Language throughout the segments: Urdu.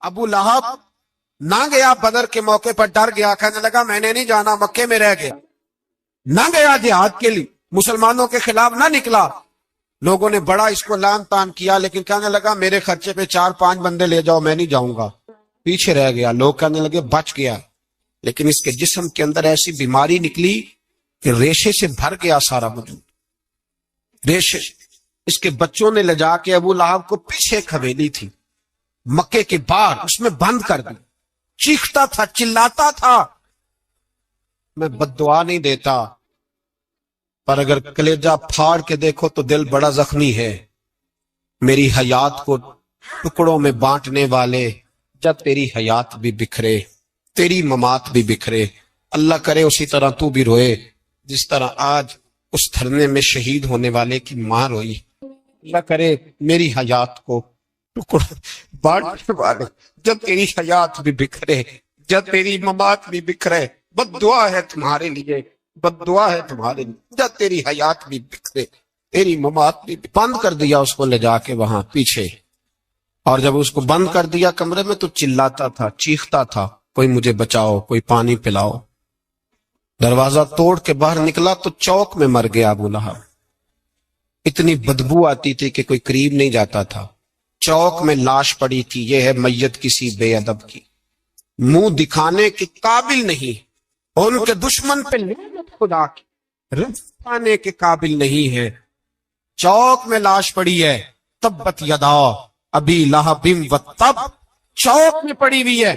ابو لہب نہ گیا بدر کے موقع پر، ڈر گیا، کہنے لگا میں نے نہیں جانا، مکے میں رہ گیا، نہ گیا جہاد کے لیے، مسلمانوں کے خلاف نہ نکلا۔ لوگوں نے بڑا اس کو لان تان کیا، لیکن کہنے لگا میرے خرچے پہ 4-5 بندے لے جاؤ، میں نہیں جاؤں گا، پیچھے رہ گیا۔ لوگ کہنے لگے بچ گیا، لیکن اس کے جسم کے اندر ایسی بیماری نکلی کہ ریشے سے بھر گیا سارا وجود، ریشے۔ اس کے بچوں نے لے جا کے ابو لہب کو پیچھے ایک حویلی تھی مکے کے باہر، اس میں بند کر دی۔ چیختا تھا، چلاتا تھا، میں بد دعا نہیں دیتا، پر اگر کلیجہ پھاڑ کے دیکھو تو دل بڑا زخمی ہے۔ میری حیات کو ٹکڑوں میں بانٹنے والے، جب تیری حیات بھی بکھرے تیری ممات بھی بکھرے، اللہ کرے اسی طرح تو بھی روئے جس طرح آج اس دھرنے میں شہید ہونے والے کی ماں روئی۔ اللہ کرے میری حیات کو ٹکڑوں بانٹنے والے، جب تیری حیات بھی بکھرے، جب تیری ممات بھی بکھرے، بد دعا ہے تمہارے لیے، بد دعا ہے تمہارے لیے، جب تیری حیات بھی بکھرے تیری ممات بھی۔ بند کر دیا اس کو لے جا کے وہاں پیچھے، اور جب اس کو بند کر دیا کمرے میں تو چلاتا تھا، چیختا تھا، کوئی مجھے بچاؤ، کوئی پانی پلاؤ۔ دروازہ توڑ کے باہر نکلا تو چوک میں مر گیا ابو لہب۔ اتنی بدبو آتی تھی کہ کوئی قریب نہیں جاتا تھا۔ چوک میں لاش پڑی تھی، یہ ہے میت کسی بے ادب کی، منہ دکھانے کے قابل نہیں، اور ان کے دشمن پہ لعنت خدا کی، رزق پانے کے قابل نہیں ہے۔ چوک میں لاش پڑی ہے، تبت یدا ابی لہب وتب، چوک میں پڑی ہوئی ہے،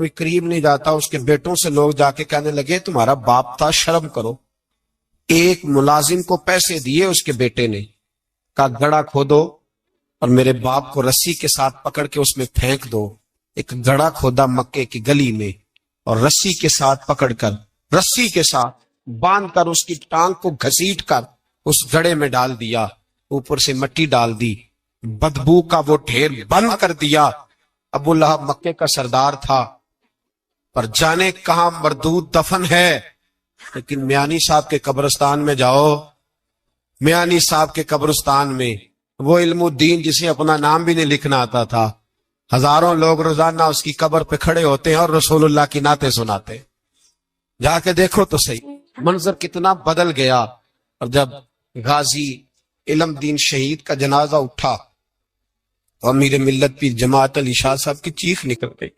کوئی قریب نہیں جاتا۔ اس کے بیٹوں سے لوگ جا کے کہنے لگے تمہارا باپ تھا، شرم کرو۔ ایک ملازم کو پیسے دیے اس کے بیٹے نے، کہا گڑھا کھودو اور میرے باپ کو رسی کے ساتھ پکڑ کے اس میں پھینک دو۔ ایک گڑھا کھودا مکے کی گلی میں، اور رسی کے ساتھ پکڑ کر، رسی کے ساتھ باندھ کر اس کی ٹانگ کو گھسیٹ کر اس گڑھے میں ڈال دیا، اوپر سے مٹی ڈال دی، بدبو کا وہ ڈھیر بند کر دیا۔ ابو لہب مکے کا سردار تھا، پر جانے کہاں مردود دفن ہے۔ لیکن میانی صاحب کے قبرستان میں جاؤ، میانی صاحب کے قبرستان میں وہ علم الدین جسے اپنا نام بھی نہیں لکھنا آتا تھا، ہزاروں لوگ روزانہ اس کی قبر پہ کھڑے ہوتے ہیں اور رسول اللہ کی نعتیں سناتے ہیں۔ جا کے دیکھو تو صحیح، منظر کتنا بدل گیا۔ اور جب غازی علم دین شہید کا جنازہ اٹھا، امیر ملت پیر جماعت علی شاہ صاحب کی چیخ نکل گئی،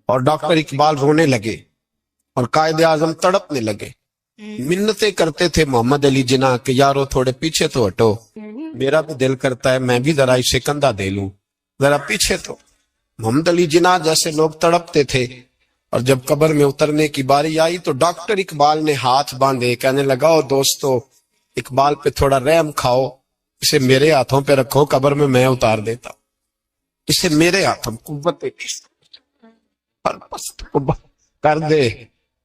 اور ڈاکٹر اقبال رونے لگے، اور قائد اعظم تڑپنے لگے، منتیں کرتے تھے محمد علی جناح کہ یارو تھوڑے پیچھے تو ہٹو، میرا بھی دل کرتا ہے میں بھی ذرا اسے کندھا دے لوں، ذرا پیچھے تو۔ محمد علی جناح جیسے لوگ تڑپتے تھے، اور جب قبر میں اترنے کی باری آئی تو ڈاکٹر اقبال نے ہاتھ باندھے، کہنے لگا او دوستو اقبال پہ تھوڑا رحم کھاؤ، اسے میرے ہاتھوں پہ رکھو، قبر میں اتار دیتا، اسے میرے ہاتھوں قوت کر دے،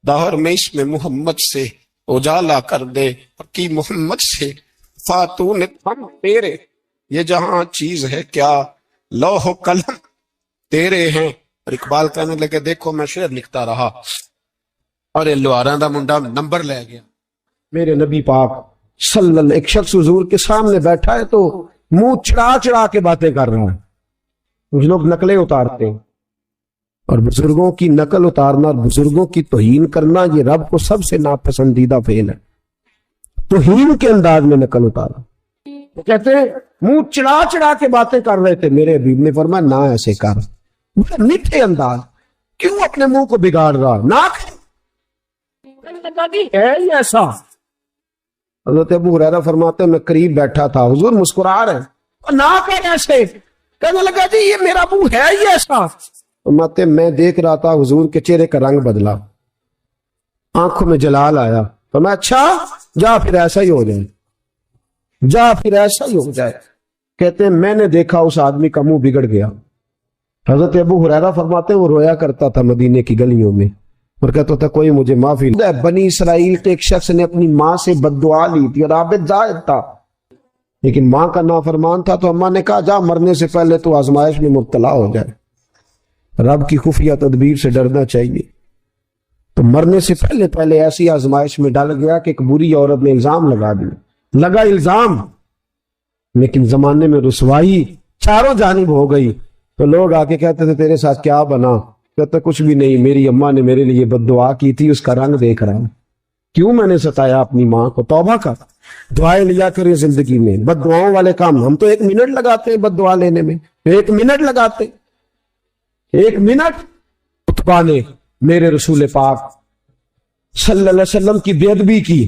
دہر میں اس میں محمد سے اجالا کر دے، کی محمد سے فاتون ہم تیرے، یہ جہاں چیز ہے کیا لوح و قلم تیرے ہیں۔ اور اقبال کہنے لگے دیکھو میں شعر لکھتا رہا، اور یہ لوہاراں دا منڈا نمبر لے گیا۔ میرے نبی پاک صلی اللہ، ایک شخص حضور کے سامنے بیٹھا ہے تو منہ چڑھا چڑھا کے باتیں کر رہا ہے۔ کچھ لوگ نقلیں اتارتے ہیں، اور بزرگوں کی نقل اتارنا اور بزرگوں کی توہین کرنا یہ رب کو سب سے ناپسندیدہ فعل ہے۔ توہین کے انداز میں نقل اتارا، وہ کہتے ہیں منہ چڑھا چڑھا کے باتیں کر رہے تھے، میرے حبیب نے فرمایا نہ ایسے کر، بڑے میٹھے انداز، کیوں اپنے منہ کو بگاڑ رہا، نہ ہے ہی ایسا۔ حضرت ابو ہریرہ فرماتے ہیں میں قریب بیٹھا تھا، حضور مسکرا رہے ہیں، نہ کہ ایسے، کہنے لگا جی یہ میرا منہ ہے ہی ایسا۔ فرماتے میں دیکھ رہا تھا حضور کے چہرے کا رنگ بدلا، آنکھوں میں جلال آیا، فرمایا اچھا جا پھر ایسا ہی ہو جائے، جا پھر ایسا ہی ہو جائے۔ کہتے ہیں میں نے دیکھا اس آدمی کا منہ بگڑ گیا۔ حضرت ابو ہریرہ فرماتے ہیں وہ رویا کرتا تھا مدینے کی گلیوں میں، اور کہتا تھا کوئی مجھے معافی نہیں۔ بنی اسرائیل کے ایک شخص نے اپنی ماں سے بد دعا لی تھی، اور عابد زاہد تھا، لیکن ماں کا نافرمان تھا، تو اماں نے کہا جا مرنے سے پہلے تو آزمائش میں مبتلا ہو جائے۔ رب کی خفیہ تدبیر سے ڈرنا چاہیے۔ تو مرنے سے پہلے ایسی آزمائش میں ڈال گیا کہ ایک بری عورت نے الزام لگا دیا، لگا الزام، لیکن زمانے میں رسوائی چاروں جانب ہو گئی۔ تو لوگ آ کے کہتے تھے تیرے ساتھ کیا بنا؟ کہتے کچھ بھی نہیں، میری اماں نے میرے لیے بد دعا کی تھی، اس کا رنگ دیکھ رہا ہوں، کیوں میں نے ستایا اپنی ماں کو؟ توبہ کا دعائیں لیا کریں زندگی میں، بد دعاؤں والے کام ہم تو 1 منٹ لگاتے ہیں بد دعا لینے میں، 1 منٹ لگاتے، 1 منٹ۔ عتبہ نے میرے رسول پاک صلی اللہ علیہ وسلم کی بے ادبی کی،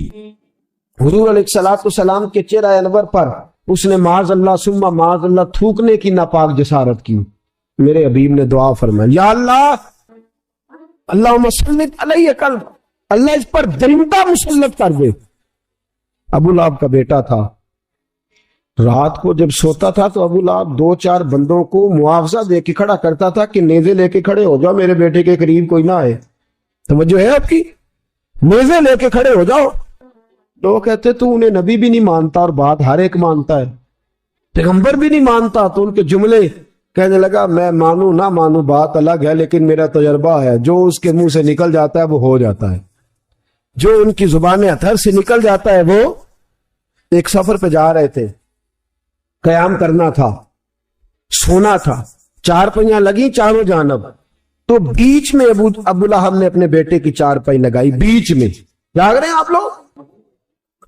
حضور علیہ الصلوۃ والسلام کے چہرہ انور پر اس نے معاذ اللہ ثم معاذ اللہ تھوکنے کی ناپاک جسارت کی۔ میرے حبیب نے دعا فرمایا، یا اللہ اللہم سلط علیہ قلب، اللہ اس پر درندہ مسلط کر دے۔ ابو لہب کا بیٹا تھا، رات کو جب سوتا تھا تو ابو لہب 2-4 بندوں کو معاوضہ دے کے کھڑا کرتا تھا کہ نیزے لے کے کھڑے ہو جاؤ، میرے بیٹے کے قریب کوئی نہ آئے۔ توجہ ہے آپ کی؟ نیزے لے کے کھڑے ہو جاؤ۔ لوگ کہتے تو انہیں نبی بھی نہیں مانتا اور بات ہر ایک مانتا ہے، پیغمبر بھی نہیں مانتا، تو ان کے جملے کہنے لگا میں مانوں نہ مانوں بات الگ ہے، لیکن میرا تجربہ ہے جو اس کے منہ سے نکل جاتا ہے وہ ہو جاتا ہے، جو ان کی زبان اطہر سے نکل جاتا ہے وہ۔ ایک سفر پہ جا رہے تھے، قیام کرنا تھا، سونا تھا، 4 پہیاں لگی چاروں جانب، تو بیچ میں ابو لہب نے اپنے بیٹے کی 4 پہی لگائی، بیچ میں۔ جاگ رہے ہیں آپ لوگ؟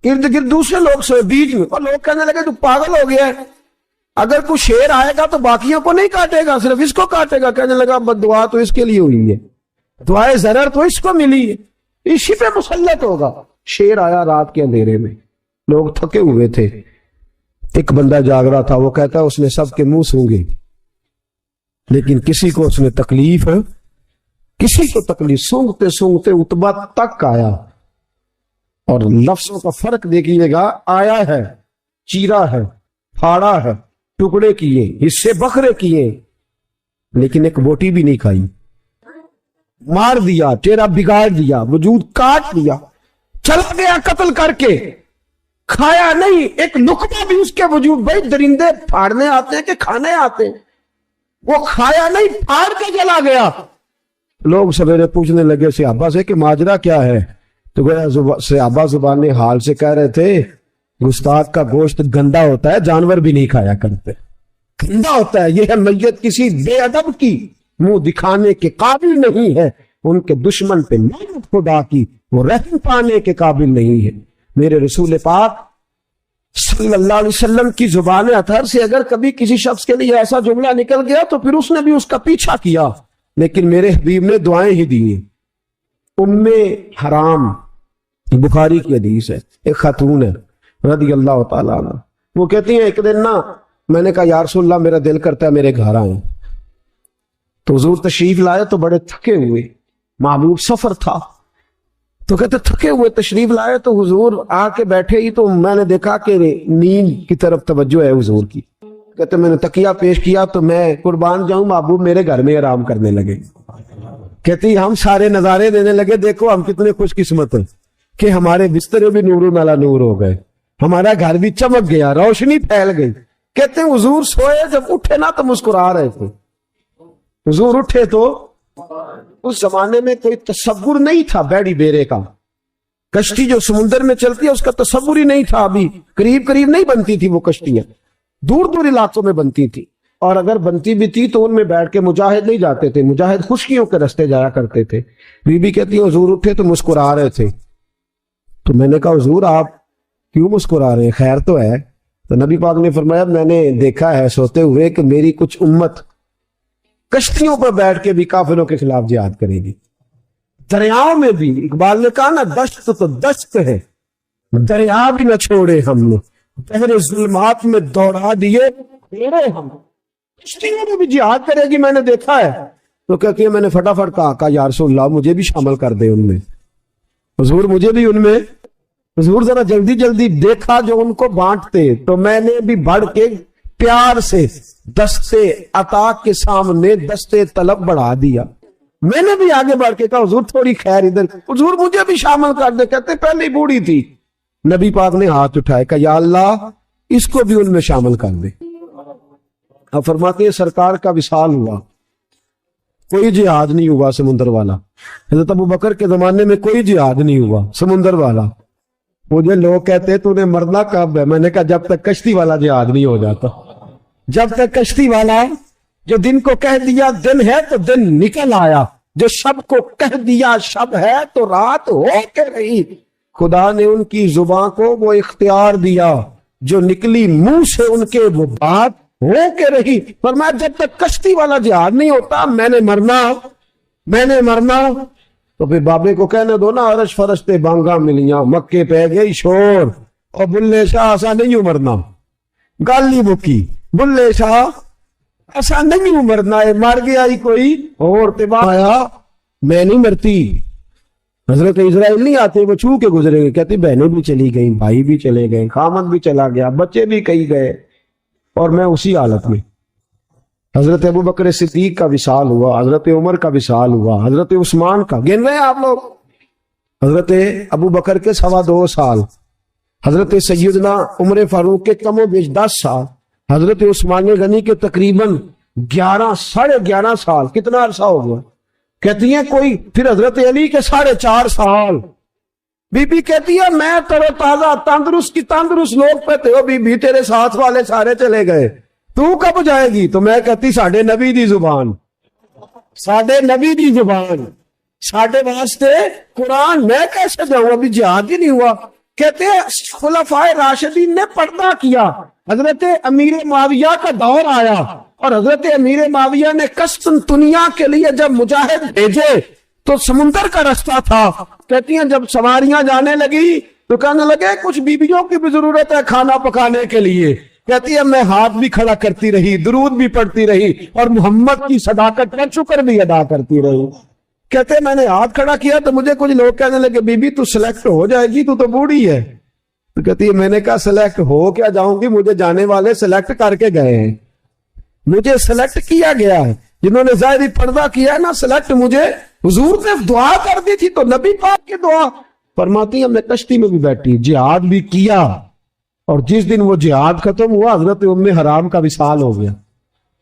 ارد گرد دوسرے لوگ سوئے، بیچ میں، اور لوگ کہنے لگے تو پاگل ہو گیا ہے، اگر کوئی شیر آئے گا تو باقیوں کو نہیں کاٹے گا، صرف اس کو کاٹے گا۔ کہنے لگا بد دعا تو اس کے لیے ہوئی ہے، دعائے ضرر تو اس کو ملی ہے، اسی پہ مسلط ہوگا۔ شیر آیا رات کے اندھیرے میں، لوگ تھکے ہوئے تھے، ایک بندہ جاگ رہا تھا، وہ کہتا ہے اس نے سب کے منہ سونگے لیکن کسی کو اس نے تکلیف ہے، کسی کو تکلیف، سونگتے سونگتے عتبہ تک آیا، اور لفظوں کا فرق دیکھیے گا، آیا ہے، چیرا ہے، پھاڑا ہے، ٹکڑے کیے، حصے بکھرے کیے، لیکن ایک بوٹی بھی نہیں کھائی، مار دیا، چہرہ بگاڑ دیا، وجود کاٹ دیا، چلا گیا قتل کر کے، کھایا نہیں ایک لقمہ بھی اس کے وجود۔ بھائی درندے پھاڑنے آتے ہیں کہ کھانے آتے ہیں؟ وہ کھایا نہیں، پھاڑ کے چلا گیا۔ لوگ سویرے پوچھنے لگے صحابہ سے کہ ماجرا کیا ہے؟ تو گویا صحابہ زبان حال سے کہہ رہے تھے گستاخ کا گوشت گندا ہوتا ہے، جانور بھی نہیں کھایا کرتے، گندا ہوتا ہے، یہ ہے میت کسی بے ادب کی، منہ دکھانے کے قابل نہیں ہے، ان کے دشمن پہ لعنت خدا کی، وہ رحم پانے کے قابل نہیں ہے۔ میرے رسول پاک صلی اللہ علیہ وسلم کی زبان اطہر سے اگر کبھی کسی شخص کے لیے ایسا جملہ نکل گیا تو پھر اس نے بھی اس کا پیچھا کیا، لیکن میرے حبیب نے دعائیں ہی دی۔ ام حرام، بخاری کی حدیث ہے، ایک خاتون ہے رضی اللہ تعالیٰ عنہ، وہ کہتی ہیں ایک دن نا میں نے کہا یا رسول اللہ میرا دل کرتا ہے میرے گھر آئیں، تو حضور تشریف لائے تو بڑے تھکے ہوئے، محبوب سفر تھا، تو کہتے تھکے ہوئے تشریف لائے تو حضور آ کے بیٹھے ہی تو میں نے دیکھا کہ نیند کی طرف توجہ ہے حضور کی، کہتے میں نے تکیہ پیش کیا تو میں قربان جاؤں محبوب میرے گھر میں آرام کرنے لگے۔ کہتی ہم سارے نظارے دینے لگے، دیکھو ہم کتنے خوش قسمت ہیں کہ ہمارے بسترے بھی نور نالا نور ہو گئے، ہمارا گھر بھی چمک گیا، روشنی پھیل گئی۔ کہتے ہیں حضور سوئے، جب اٹھے نا تو مسکرا رہے تھے، حضور اٹھے تو اس زمانے میں کوئی تصور نہیں تھا بیڑی بیرے کا، کشتی جو سمندر میں چلتی ہے اس کا تصور ہی نہیں تھا، ابھی قریب قریب نہیں بنتی تھی وہ کشتیاں، دور دور علاقوں میں بنتی تھی، اور اگر بنتی بھی تھی تو ان میں بیٹھ کے مجاہد نہیں جاتے تھے، مجاہد خشکیوں کے رستے جایا کرتے تھے۔ بی بی کہتی ہے حضور اٹھے تو مسکرا رہے تھے، تو میں نے کہا حضور آپ کیوں مسکرا رہے ہیں، خیر تو ہے؟ تو نبی پاک نے فرمایا میں نے دیکھا ہے سوتے ہوئے کہ میری کچھ امت کشتیوں پر بیٹھ کے بھی کافروں کے خلاف جہاد کرے گی، دریاؤں میں بھی، اقبال نے کہا نا دشت تو دشت ہے، دریا بھی نہ چھوڑے ہم نے، پہرے ظلمات میں دوڑا دیے پھیرے ہم، کشتیوں میں بھی جہاد کرے گی، میں نے دیکھا ہے۔ تو کہتی ہے میں نے فٹافٹ کہا یا رسول اللہ مجھے بھی شامل کر دے ان میں، حضور مجھے بھی ان میں، حضور ذرا جلدی جلدی، دیکھا جو ان کو بانٹتے، تو میں نے بھی بڑھ کے پیار سے دستے عطا کے سامنے دستے طلب بڑھا دیا، میں نے بھی آگے بڑھ کے کہا حضور تھوڑی خیر ادھر، حضور مجھے بھی شامل کر دے، کہتے پہلے ہی بوڑھی تھی، نبی پاک نے ہاتھ اٹھائے کہ یا اللہ اس کو بھی ان میں شامل کر دے۔ اب فرماتے ہیں سرکار کا وصال ہوا، کوئی جہاد نہیں ہوا سمندر والا، حضرت ابو بکر کے زمانے میں کوئی جہاد نہیں ہوا سمندر والا۔ مجھے لوگ کہتے تو نے مرنا کب ہے، میں نے کہا جب تک کشتی والا جہاد نہیں ہو جاتا، جب تک کشتی والا جو دن کو کہہ دیا دن ہے تو دن نکل آیا، جو شب کو کہہ دیا شب ہے تو رات ہو کے رہی۔ خدا نے ان کی زبان کو وہ اختیار دیا جو نکلی منہ سے ان کے وہ بات ہو کے رہی۔ فرمایا جب تک کشتی والا جہاد نہیں ہوتا میں نے مرنا تو پھر بابے کو کہنے دو نا عرش فرشتے بانگا ملیاں، مکے پہ گئی شور، اور بلے شاہ ایسا نہیں مرنا، گالی بکی بلے شاہ ایسا نہیں مرنا ہے، مر گیا ہی کوئی اور تباہ آیا، میں نہیں مرتی۔ حضرت اسرائیل نہیں آتے، وہ چھو کے گزرے گئے، کہتے بہنیں بھی چلی گئیں، بھائی بھی چلے گئے، خامد بھی چلا گیا، بچے بھی کئی گئے، اور میں اسی حالت میں۔ حضرت ابو بکر صدیق کا وصال ہوا، حضرت عمر کا وصال ہوا، حضرت عثمان کا، گن رہے ہیں آپ لوگ؟ حضرت ابو بکر کے 2.25 سال، حضرت سیدنا عمر فاروق کے کم و بیش 10 سال، حضرت عثمان غنی کے تقریباً 11.5 سال، کتنا عرصہ ہو گیا؟ کہتی ہیں کوئی، پھر حضرت علی کے 4.5 سال۔ بی بی کہتی ہے میں تر و تازہ تندرست لوگ پہ تھے، بی بی تیرے ساتھ والے سارے چلے گئے، تو کب جائے گی؟ تو میں کہتی ساڈے نبی دی زبان، ساڈے واسطے قرآن، میں کیسے جاؤں، ابھی جہاد ہی نہیں ہوا۔ کہتے ہیں خلفائے راشدین نے پردہ کیا، حضرت امیر معاویہ کا دور آیا، اور حضرت امیر معاویہ نے قسطنطنیہ کے لیے جب مجاہد بھیجے تو سمندر کا رستہ تھا۔ کہتی ہیں جب سواریاں جانے لگی تو کہنے لگے کچھ بیویوں کی بھی ضرورت ہے کھانا پکانے کے لیے۔ کہتی ہے میں ہاتھ بھی کھڑا کرتی رہی، درود بھی پڑھتی رہی، اور محمد کی صداقت کا شکر بھی ادا کرتی رہی۔ کہتے میں نے ہاتھ کھڑا کیا تو مجھے کچھ لوگ کہنے لگے بی بی تو سلیکٹ ہو جائے گی، تو بوڑھی ہے۔ تو کہتی ہے میں نے کہا سلیکٹ ہو کیا جاؤں گی، مجھے جانے والے سلیکٹ کر کے گئے ہیں، مجھے سلیکٹ کیا گیا ہے، جنہوں نے ظاہری پردہ کیا ہے نا سلیکٹ، مجھے حضور نے دعا کر دی تھی تو نبی پاک کی دعا۔ فرماتی ہیں میں کشتی میں بھی بیٹھی، جہاد بھی کیا، اور جس دن وہ جہاد ختم ہوا حضرت ام حرام کا وصال ہو گیا۔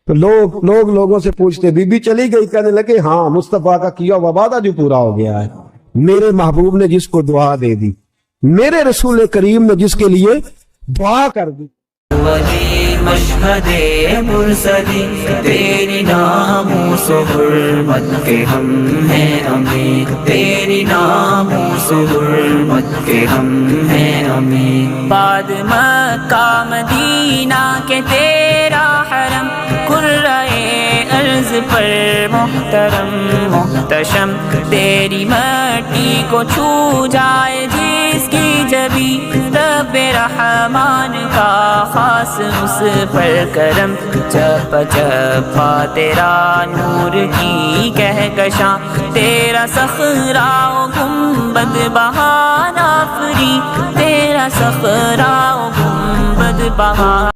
تو لوگوں سے پوچھتے بی بی چلی گئی، کہنے لگے ہاں مصطفیٰ کا کیا ہوا وعدہ جو پورا ہو گیا ہے، میرے محبوب نے جس کو دعا دے دی، میرے رسول کریم نے جس کے لیے دعا کر دی۔ مشہد مرسلی تیری ناموس و حرمت کے ہم ہیں امین، تیری ناموس و حرمت کے ہم ہیں امین۔ بعد مکہ مدینہ کے تیرا حرم، قرۂ ارض پر محترم محتشم، تیری مٹی کو چھو جائے جس کی جبی، رب رحمان کا خاص اس پر کرم، چپ چپا تیرا نور کی کہکشاں، تیرا صخرہ و گنبد بہانا فری، تیرا صخرہ و گنبد بہانا